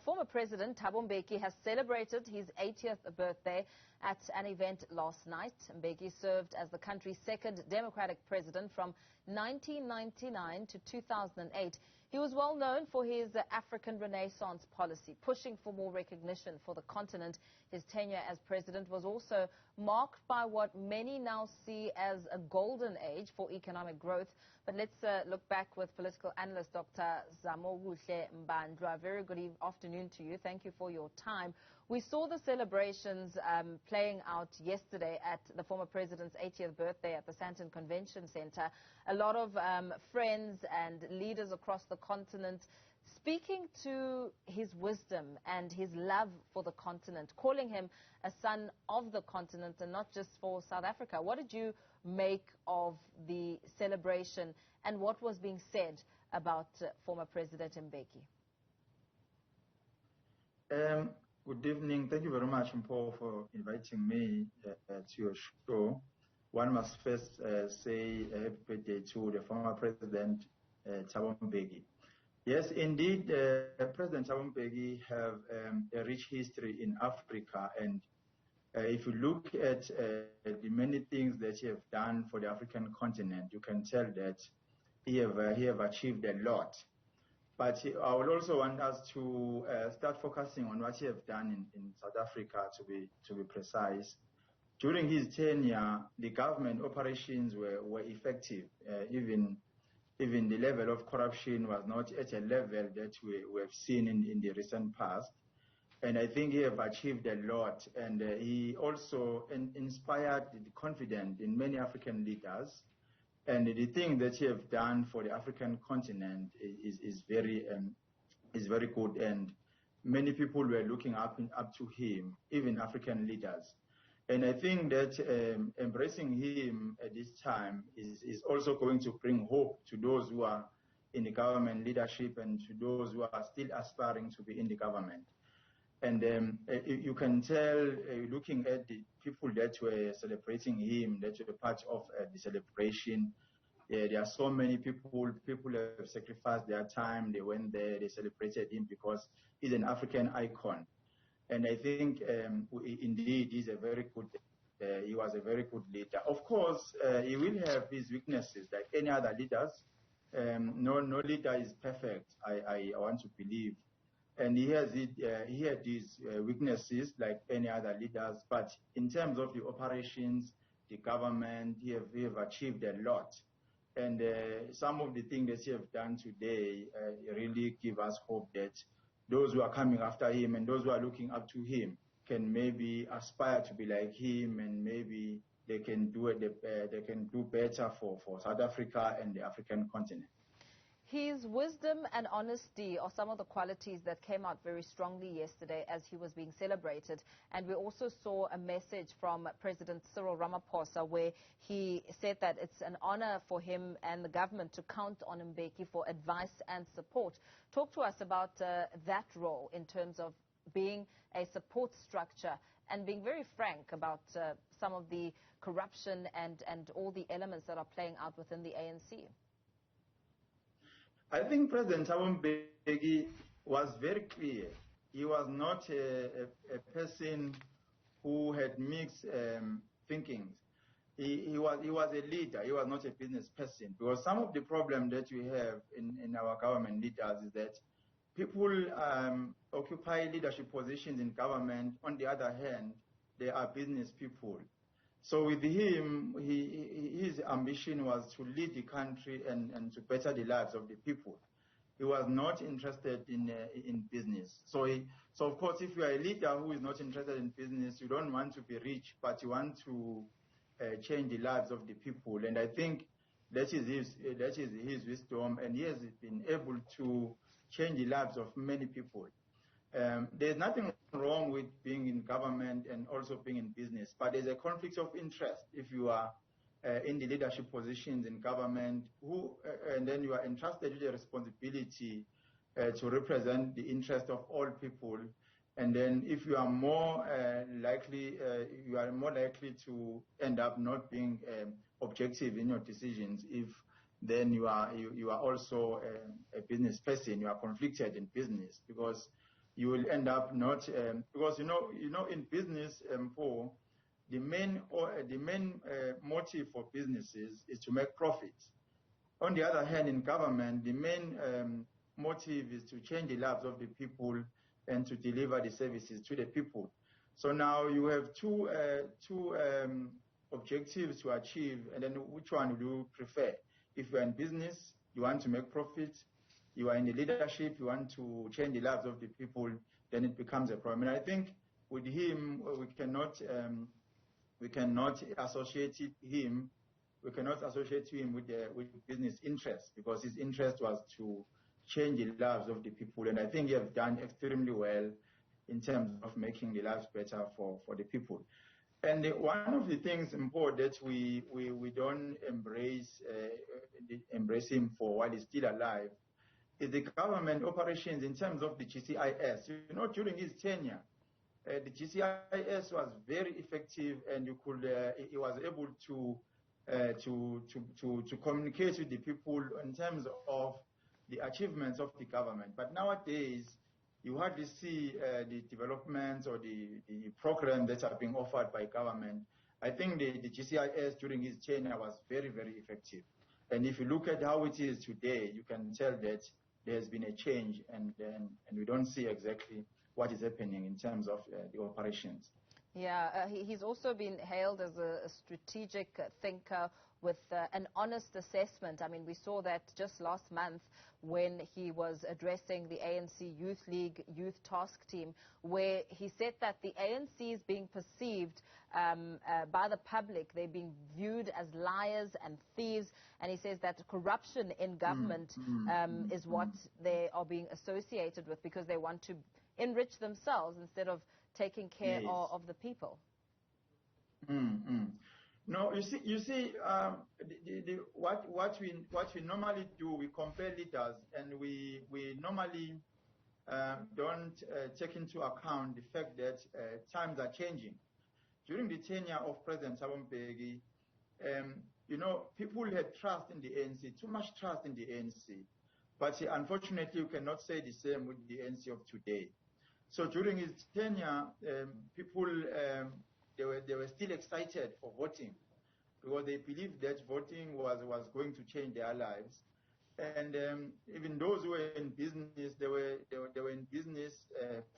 Former President Thabo Mbeki has celebrated his 80th birthday at an event last night. Mbeki served as the country's second democratic president from 1999 to 2008. He was well known for his African Renaissance policy, pushing for more recognition for the continent. His tenure as president was also marked by what many now see as a golden age for economic growth. But let's look back with political analyst Dr. Zamokuhle Mbandlwa. Very good afternoon to you. Thank you for your time. We saw the celebrations playing out yesterday at the former president's 80th birthday at the Sandton Convention Center. A lot of friends and leaders across the continent speaking to his wisdom and his love for the continent, calling him a son of the continent and not just for South Africa. What did you make of the celebration and what was being said about former President Mbeki? Good evening. Thank you very much, Paul, for inviting me to your show. One must first say a happy birthday to the former President Thabo Mbeki. Yes, indeed, President Thabo Mbeki have a rich history in Africa, and if you look at the many things that he have done for the African continent, you can tell that he have achieved a lot. But I would also want us to start focusing on what he have done in South Africa, to be precise. During his tenure, the government operations were effective. Even the level of corruption was not at a level that we have seen in the recent past. And I think he have achieved a lot. And he also inspired the confidence in many African leaders. And the thing that he have done for the African continent is very good. And many people were looking up to him, even African leaders. And I think that embracing him at this time is also going to bring hope to those who are in the government leadership and to those who are still aspiring to be in the government. And you can tell, looking at the people that were celebrating him, that were part of the celebration, there are so many people have sacrificed their time. They went there, they celebrated him because he's an African icon. And I think, indeed, he was a very good leader. Of course, he will have his weaknesses like any other leaders. No leader is perfect, I want to believe. And he had these weaknesses like any other leaders. But in terms of the operations, the government, he have achieved a lot. And some of the things that he have done today really give us hope that those who are coming after him and those who are looking up to him can maybe aspire to be like him, and maybe they can do better for South Africa and the African continent. His wisdom and honesty are some of the qualities that came out very strongly yesterday as he was being celebrated. And we also saw a message from President Cyril Ramaphosa where he said that it's an honor for him and the government to count on Mbeki for advice and support. Talk to us about that role in terms of being a support structure and being very frank about some of the corruption and all the elements that are playing out within the ANC. I think President Thabo Mbeki was very clear. He was not a person who had mixed thinkings. He was a leader. He was not a business person. Because some of the problem that we have in our government leaders is that people occupy leadership positions in government. On the other hand, they are business people. So with him, his ambition was to lead the country and to better the lives of the people. He was not interested in business. So of course, if you are a leader who is not interested in business, you don't want to be rich, but you want to change the lives of the people. And I think that is his wisdom, and he has been able to change the lives of many people. There's nothing wrong with being in government and also being in business, but there's a conflict of interest if you are in the leadership positions in government, and then you are entrusted with the responsibility to represent the interest of all people. And then if you are more likely to end up not being objective in your decisions if then you are also a business person, you are conflicted in business, because you will end up not, because in business, Paul, the main motive for businesses is to make profits. On the other hand, in government, the main motive is to change the lives of the people and to deliver the services to the people. So now you have two objectives to achieve, and then which one would you prefer? If you're in business, you want to make profits. You are in the leadership, you want to change the lives of the people, then it becomes a problem. And I think with him, we cannot associate him with business interests, because his interest was to change the lives of the people. And I think he has done extremely well in terms of making the lives better for the people. And one of the things important that we don't embrace him for while he's still alive is the government operations in terms of the GCIS. During his tenure, the GCIS was very effective, and he was able to communicate with the people in terms of the achievements of the government. But nowadays, you hardly see the developments or the programs that are being offered by government. I think the GCIS during his tenure was very, very effective. And if you look at how it is today, you can tell that there has been a change, and we don't see exactly what is happening in terms of the operations. Yeah, he's also been hailed as a strategic thinker with an honest assessment. I mean, we saw that just last month when he was addressing the ANC Youth League Youth Task Team, where he said that the ANC is being perceived by the public. They're being viewed as liars and thieves. And he says that corruption in government is what they are being associated with, because they want to enrich themselves instead of taking care of the people. No, you see, what we normally do, we compare leaders, and we normally don't take into account the fact that times are changing. During the tenure of President Thabo Mbeki, people had trust in the ANC, too much trust in the ANC. But unfortunately, you cannot say the same with the ANC of today. So during his tenure, people they were still excited for voting, because they believed that voting was going to change their lives. And even those who were in business, they were in business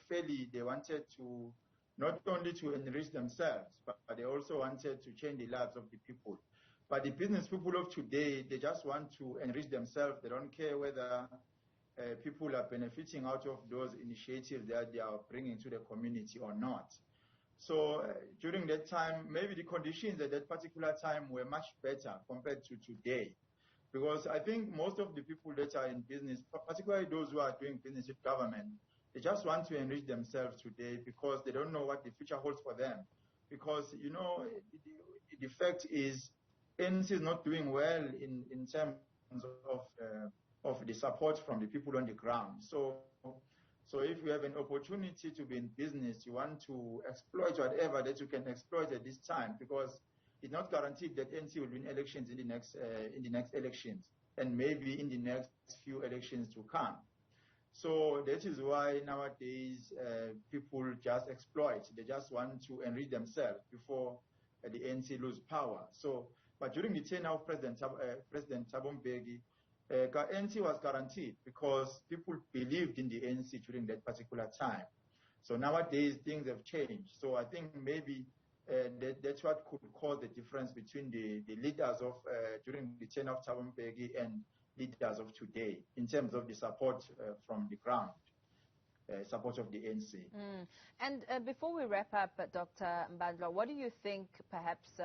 fairly. They wanted to not only to enrich themselves, but they also wanted to change the lives of the people. But the business people of today, they just want to enrich themselves. They don't care whether people are benefiting out of those initiatives that they are bringing to the community or not. So during that time, maybe the conditions at that particular time were much better compared to today. Because I think most of the people that are in business, particularly those who are doing business with government, they just want to enrich themselves today because they don't know what the future holds for them. Because, the fact is, ANC is not doing well in terms of the support from the people on the ground. So if you have an opportunity to be in business, you want to exploit whatever that you can exploit at this time, because it's not guaranteed that ANC will win elections in the next elections, and maybe in the next few elections to come. So that is why nowadays people just exploit. They just want to enrich themselves before the ANC lose power. But during the tenure of President Thabo Mbeki, ANC was guaranteed because people believed in the ANC during that particular time. So nowadays things have changed. So I think maybe that's what could cause the difference between the leaders of during the tenure of Thabo Mbeki and leaders of today in terms of the support from the ground, support of the ANC. And before we wrap up, Dr. Mbandlwa, what do you think perhaps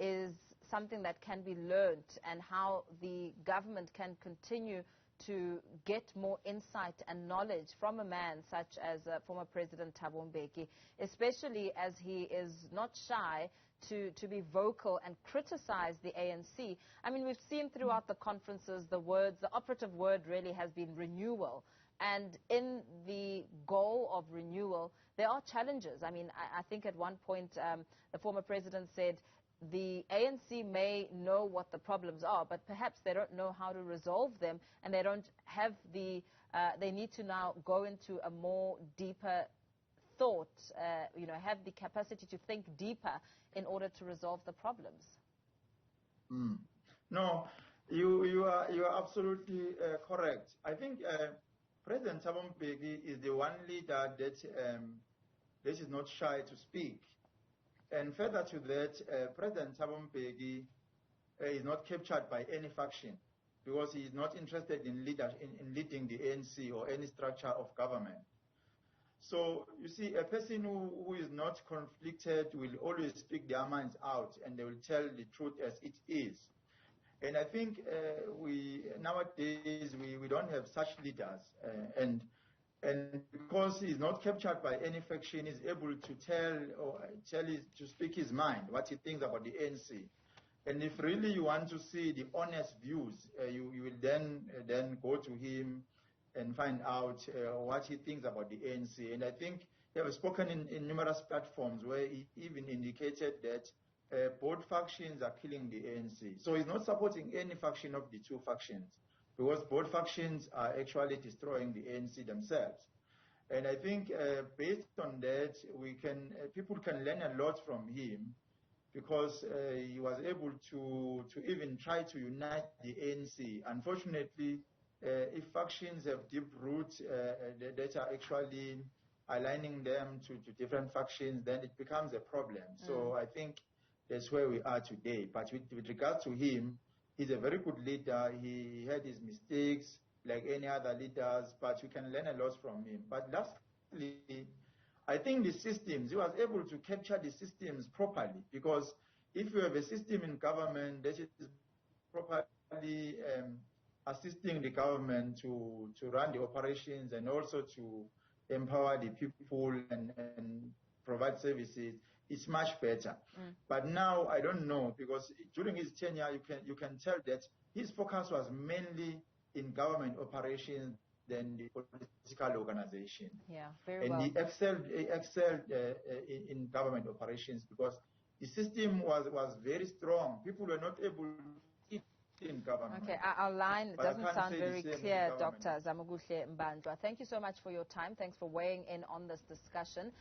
is something that can be learned, and how the government can continue to get more insight and knowledge from a man such as former President Thabo Mbeki, especially as he is not shy to be vocal and criticize the ANC? I mean, we've seen throughout the conferences the operative word really has been renewal. And in the goal of renewal, there are challenges. I mean, I think at one point the former president said, the ANC may know what the problems are, but perhaps they don't know how to resolve them, and they don't have the, they need to now go into a more deeper thought, have the capacity to think deeper in order to resolve the problems. No, you are absolutely correct. I think President Thabo Mbeki is the one leader that is not shy to speak. And further to that, President Thabo Mbeki is not captured by any faction because he is not interested in leading the ANC or any structure of government. So, you see, a person who is not conflicted will always speak their minds out, and they will tell the truth as it is. And I think nowadays we don't have such leaders, and because he's not captured by any faction, he's able to to speak his mind, what he thinks about the ANC. And if really you want to see the honest views, you will then go to him and find out what he thinks about the ANC. And I think he has spoken in numerous platforms where he even indicated that both factions are killing the ANC. So he's not supporting any faction of the two factions, because both factions are actually destroying the ANC themselves. And I think based on that, people can learn a lot from him, because he was able to even try to unite the ANC. Unfortunately, if factions have deep roots that are actually aligning them to different factions, then it becomes a problem. So I think that's where we are today. But with regard to him, he's a very good leader. He had his mistakes like any other leaders, but we can learn a lot from him. But lastly, I think the systems, he was able to capture the systems properly, because if you have a system in government that is properly assisting the government to run the operations and also to empower the people and provide services, it's much better. But now I don't know, because during his tenure you can tell that his focus was mainly in government operations than the political organization. Yeah, very well. And he excelled in government operations, because the system was very strong. People were not able to eat in government. Okay, our line doesn't sound very clear, Dr. Zamokuhle Mbandlwa. Thank you so much for your time. Thanks for weighing in on this discussion.